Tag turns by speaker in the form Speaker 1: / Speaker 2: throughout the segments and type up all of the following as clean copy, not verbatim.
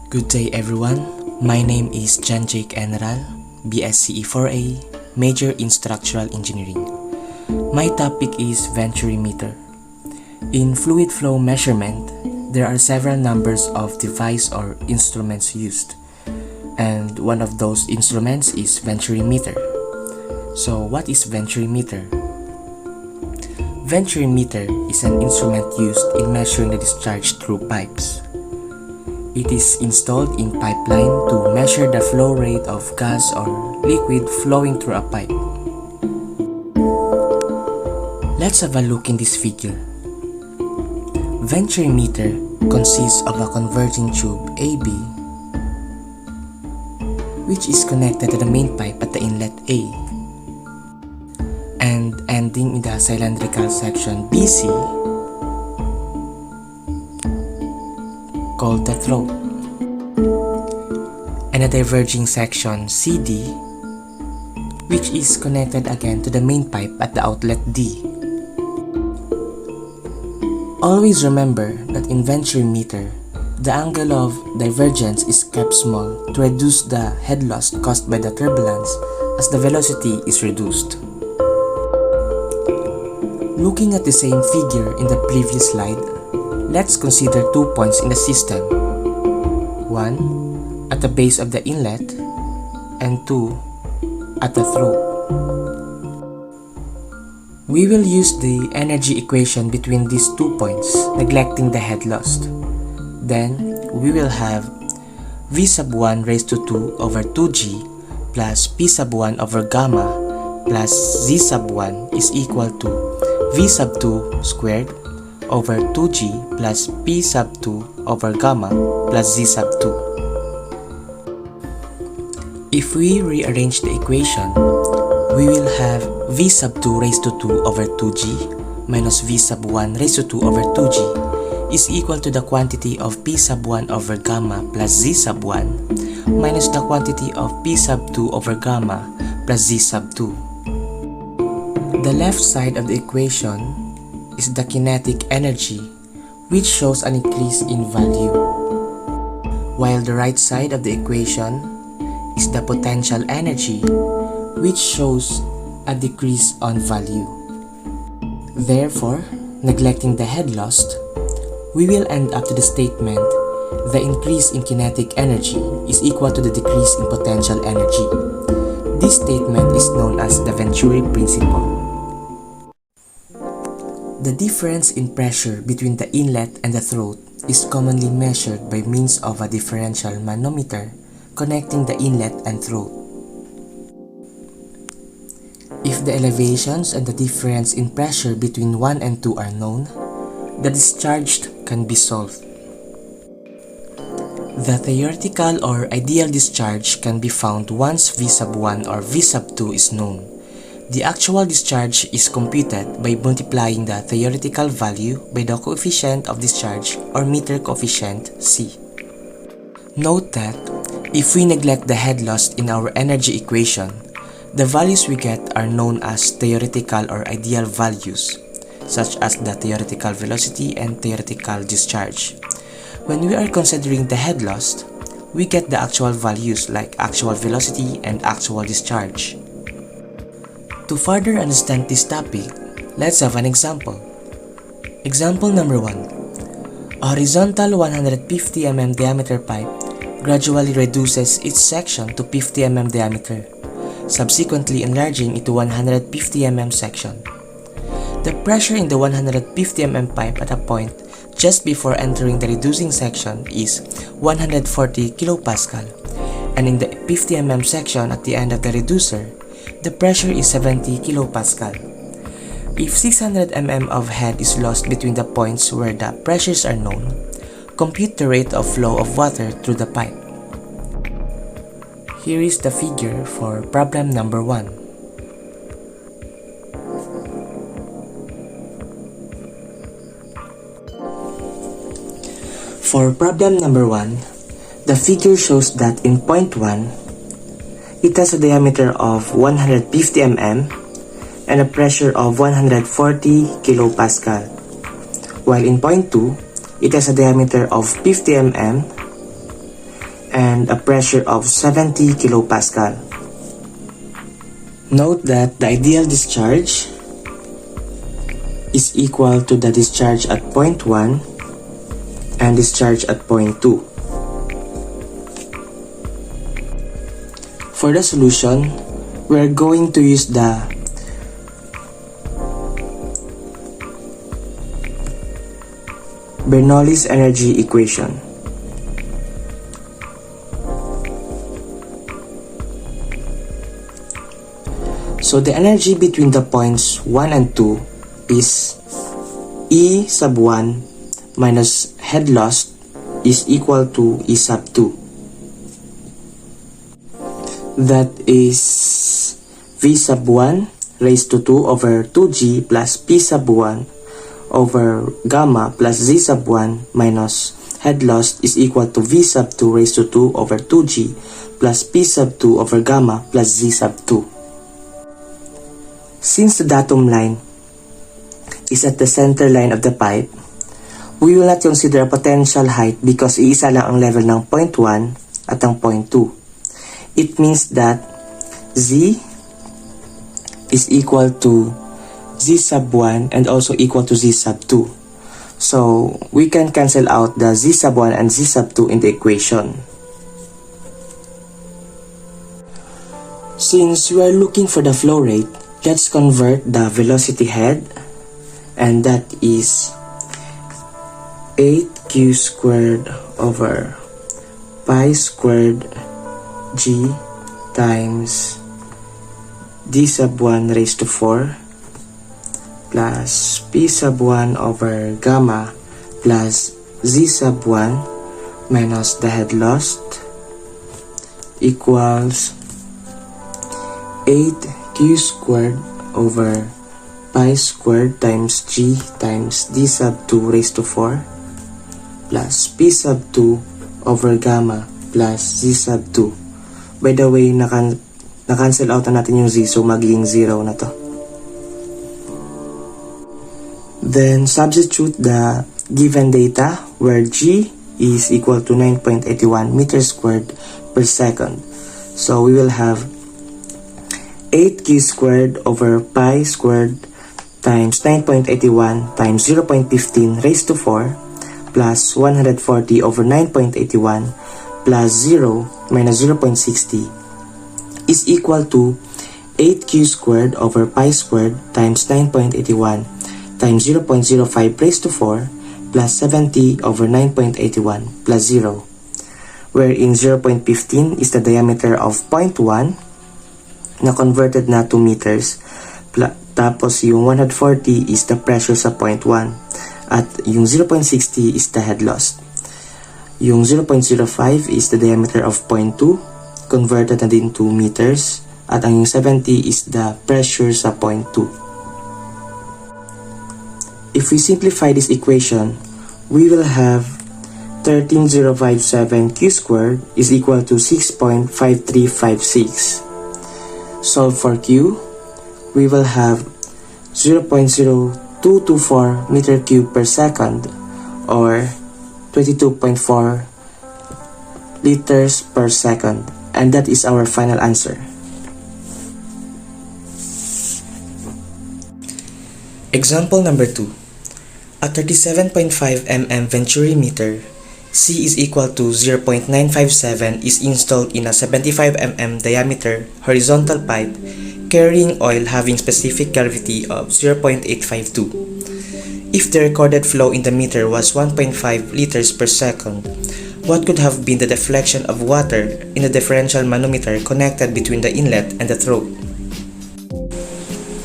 Speaker 1: Good day everyone, my name is Jake Narral, BSCE 4A, major in Structural Engineering. My topic is VENTURI meter. In fluid flow measurement, there are several numbers of device or instruments used, and one of those instruments is VENTURI meter. So what is VENTURI meter? VENTURI meter is an instrument used in measuring the discharge through pipes. It is installed in pipeline to measure the flow rate of gas or liquid flowing through a pipe. Let's have a look in this figure. VENTURI meter consists of a converging tube AB, which is connected to the main pipe at the inlet A, and ending in the cylindrical section BC, called the throat, and a diverging section CD, which is connected again to the main pipe at the outlet D. Always remember that in VENTURI meter, the angle of divergence is kept small to reduce the head loss caused by the turbulence as the velocity is reduced. Looking at the same figure in the previous slide, let's consider 2 points in the system. 1 at the base of the inlet and 2 at the throat. We will use the energy equation between these 2 points, neglecting the head loss. Then we will have V sub 1 raised to 2 over 2g plus P sub 1 over gamma plus Z sub 1 is equal to V sub 2 squared over 2g plus P sub 2 over gamma plus Z sub 2. If we rearrange the equation, we will have V sub 2 raised to 2 over 2g minus V sub 1 raised to 2 over 2g is equal to the quantity of P sub 1 over gamma plus Z sub 1 minus the quantity of P sub 2 over gamma plus Z sub 2. The left side of the equation is the kinetic energy, which shows an increase in value, while the right side of the equation is the potential energy, which shows a decrease on value. Therefore, neglecting the head loss, we will end up to the statement the increase in kinetic energy is equal to the decrease in potential energy. This statement is known as the VENTURI principle. The difference in pressure between the inlet and the throat is commonly measured by means of a differential manometer connecting the inlet and throat. If the elevations and the difference in pressure between 1 and 2 are known, the discharge can be solved. The theoretical or ideal discharge can be found once V sub 1 or V sub 2 is known. The actual discharge is computed by multiplying the theoretical value by the coefficient of discharge or meter coefficient C. Note that if we neglect the head loss in our energy equation, the values we get are known as theoretical or ideal values, such as the theoretical velocity and theoretical discharge. When we are considering the head loss, we get the actual values like actual velocity and actual discharge. To further understand this topic, let's have an example. Example number 1. A horizontal 150 mm diameter pipe gradually reduces its section to 50 mm diameter, subsequently enlarging it to 150 mm section. The pressure in the 150 mm pipe at a point just before entering the reducing section is 140 kPa, and in the 50 mm section at the end of the reducer, the pressure is 70 kPa. If 600 mm of head is lost between the points where the pressures are known, compute the rate of flow of water through the pipe. Here is the figure for problem number 1. For problem number 1, the figure shows that in point 1, it has a diameter of 150 mm and a pressure of 140 kPa, while in point 2, it has a diameter of 50 mm and a pressure of 70 kilopascal. Note that the ideal discharge is equal to the discharge at point 1 and discharge at point 2. For the solution, we're going to use the Bernoulli's energy equation. So the energy between the points 1 and 2 is E sub 1 minus head loss is equal to E sub 2. That is V sub 1 raised to 2 over 2G plus P sub 1 over gamma plus Z sub 1 minus head loss is equal to V sub 2 raised to 2 over 2G plus P sub 2 over gamma plus Z sub 2. Since the datum line is at the center line of the pipe, we will not consider a potential height because iisa lang ang level ng point 1 at ang point 2. It means that Z is equal to Z sub 1 and also equal to Z sub 2. So, we can cancel out the Z sub 1 and Z sub 2 in the equation. Since we are looking for the flow rate, let's convert the velocity head, and that is 8q squared over pi squared g times d sub 1 raised to 4 plus p sub 1 over gamma plus z sub 1 minus the head lost equals 8q squared over pi squared times g times d sub 2 raised to 4 plus p sub 2 over gamma plus z sub 2. By the way, na-cancel out na natin yung z, so magiging 0 na to. Then substitute the given data where g is equal to 9.81 meters squared per second. So we will have 8q squared over pi squared times 9.81 times 0.15 raised to 4 plus 140 over 9.81 plus 0 minus 0.60 is equal to 8q squared over pi squared times 9.81 times 0.05 raised to 4 plus 70 over 9.81 plus 0, wherein 0.15 is the diameter of point 1 na converted na to meters, tapos yung 140 is the pressure sa point 1 at yung 0.60 is the head loss. Yung 0.05 is the diameter of point 2 converted na din to meters at ang yung 70 is the pressure sa point 2. If we simplify this equation, we will have 13,057 q squared is equal to 6.5356. Solve for q, we will have 0.0224 meter cube per second or 22.4 liters per second, and that is our final answer. Example number 2. A 37.5 mm Venturi meter C is equal to 0.957 is installed in a 75 mm diameter horizontal pipe carrying oil having specific gravity of 0.852. If the recorded flow in the meter was 1.5 liters per second, what could have been the deflection of water in the differential manometer connected between the inlet and the throat?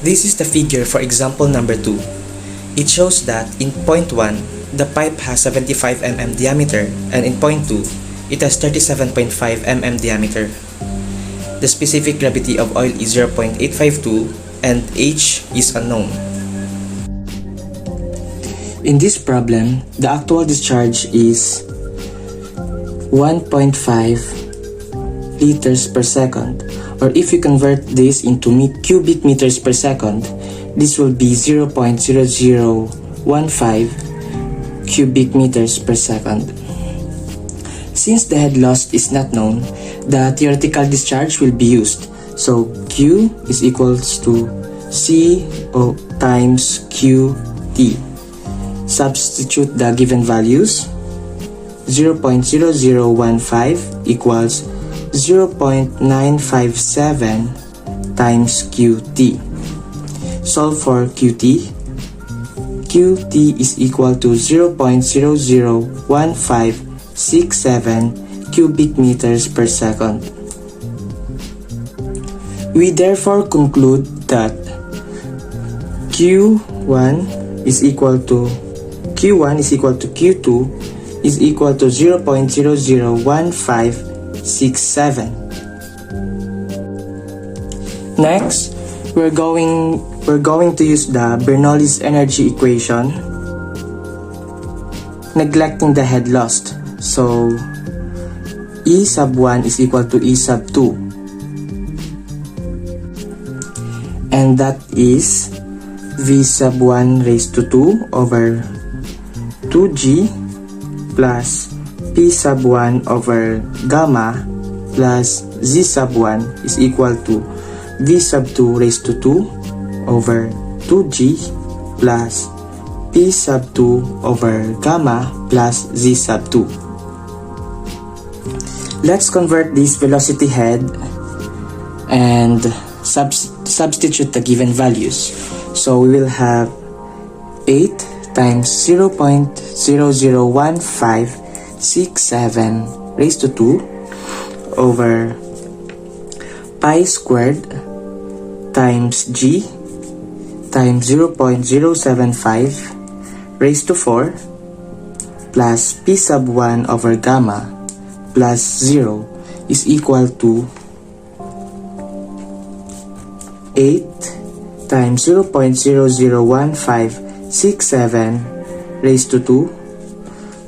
Speaker 1: This is the figure for example number 2. It shows that in point 1, the pipe has 75 mm diameter and in point 2, it has 37.5 mm diameter. The specific gravity of oil is 0.852 and H is unknown. In this problem, the actual discharge is 1.5 liters per second, or if you convert this into cubic meters per second, this will be 0.0015 cubic meters per second. Since the head loss is not known, the theoretical discharge will be used. So Q is equals to C times QT. Substitute the given values. 0.0015 equals 0.957 times QT. Solve for QT. QT is equal to 0.001567 cubic meters per second. We therefore conclude that Q1 is equal to Q2 is equal to 0.001567. Next, we're going to use the Bernoulli's energy equation, neglecting the head lost. So E sub 1 is equal to E sub 2, and that is V sub 1 raised to 2 over 2G plus P sub 1 over gamma plus Z sub 1 is equal to V sub 2 raised to 2 over 2G plus P sub 2 over gamma plus Z sub 2. Let's convert this velocity head and substitute the given values. So we will have 8 times 0.001567 raised to 2 over pi squared times G times 0.075 raised to 4 plus P sub 1 over gamma plus 0 is equal to 8 times 0.001567 raised to 2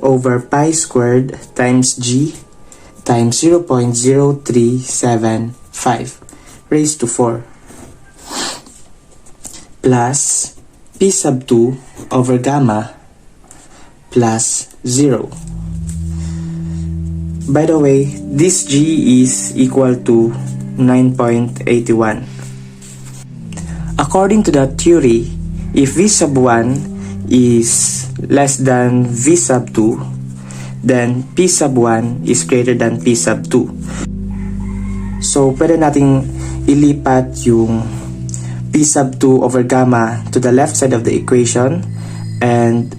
Speaker 1: over pi squared times G times 0.0375 raised to 4 plus P sub 2 over gamma plus 0. By the way, this G is equal to 9.81. According to the theory, if V sub 1 is less than V sub 2, then P sub 1 is greater than P sub 2. So, pwede nating ilipat yung P sub 2 over gamma to the left side of the equation, and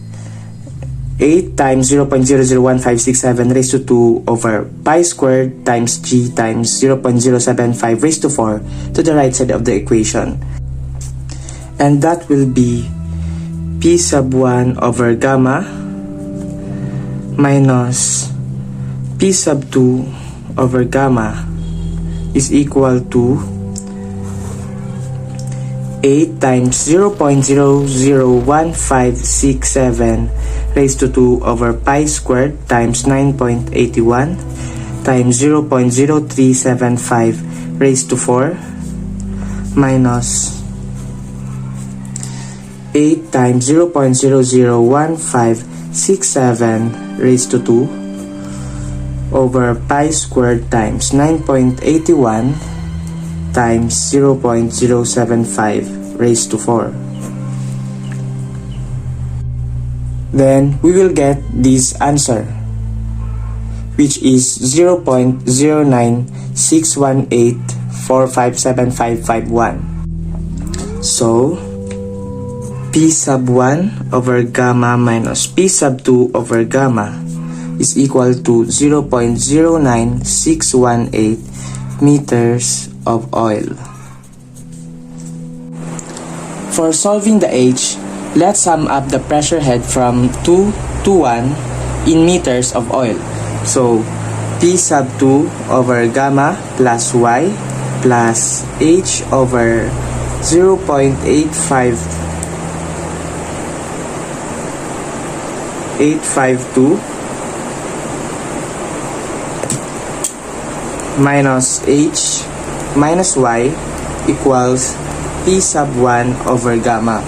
Speaker 1: 8 times 0.001567 raised to 2 over pi squared times G times 0.075 raised to 4 to the right side of the equation. And that will be P sub 1 over gamma minus P sub 2 over gamma is equal to 8 times 0.001567 raised to 2 over pi squared times 9.81 times 0.0375 raised to 4 minus 8 times 0.001567 raised to 2 over pi squared times 9.81 times 0.075 raised to 4. Then we will get this answer, which is 0.09618457551. So P sub 1 over gamma minus P sub 2 over gamma is equal to 0.09618 meters of oil. For solving the H, let's sum up the pressure head from 2 to 1 in meters of oil. So P sub 2 over gamma plus Y plus H over 0.852 minus H minus Y equals P sub 1 over gamma.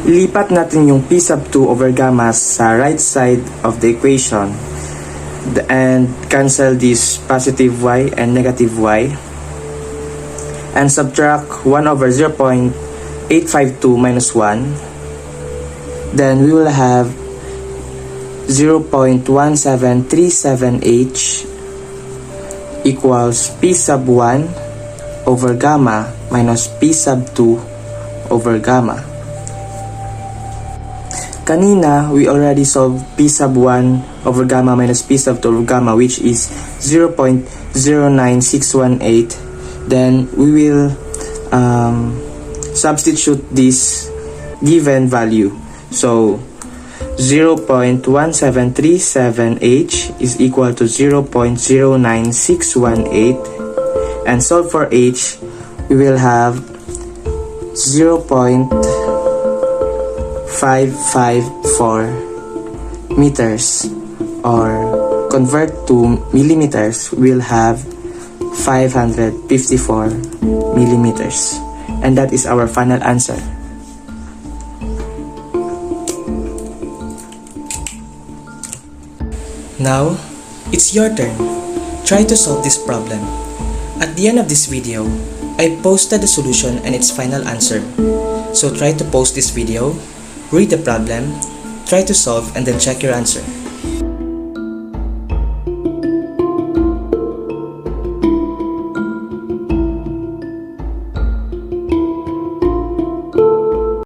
Speaker 1: ilipat natin yung p sub 2 over gamma sa right side of the equation and cancel this positive y and negative y and subtract 1 over 0.852 minus 1. Then we will have 0.1737h equals p sub 1 over gamma minus p sub 2 over gamma. Kanina, we already solved p sub 1 over gamma minus p sub 2 over gamma, which is 0.09618. Then we will substitute this given value. So 0.1737h is equal to 0.09618, and solve for h, we will have 0.554 meters, or convert to millimeters, we'll have 554 millimeters, and that is our final answer. Now, it's your turn. Try to solve this problem. At the end of this video, I posted the solution and its final answer. So try to pause this video, read the problem, try to solve, and then check your answer.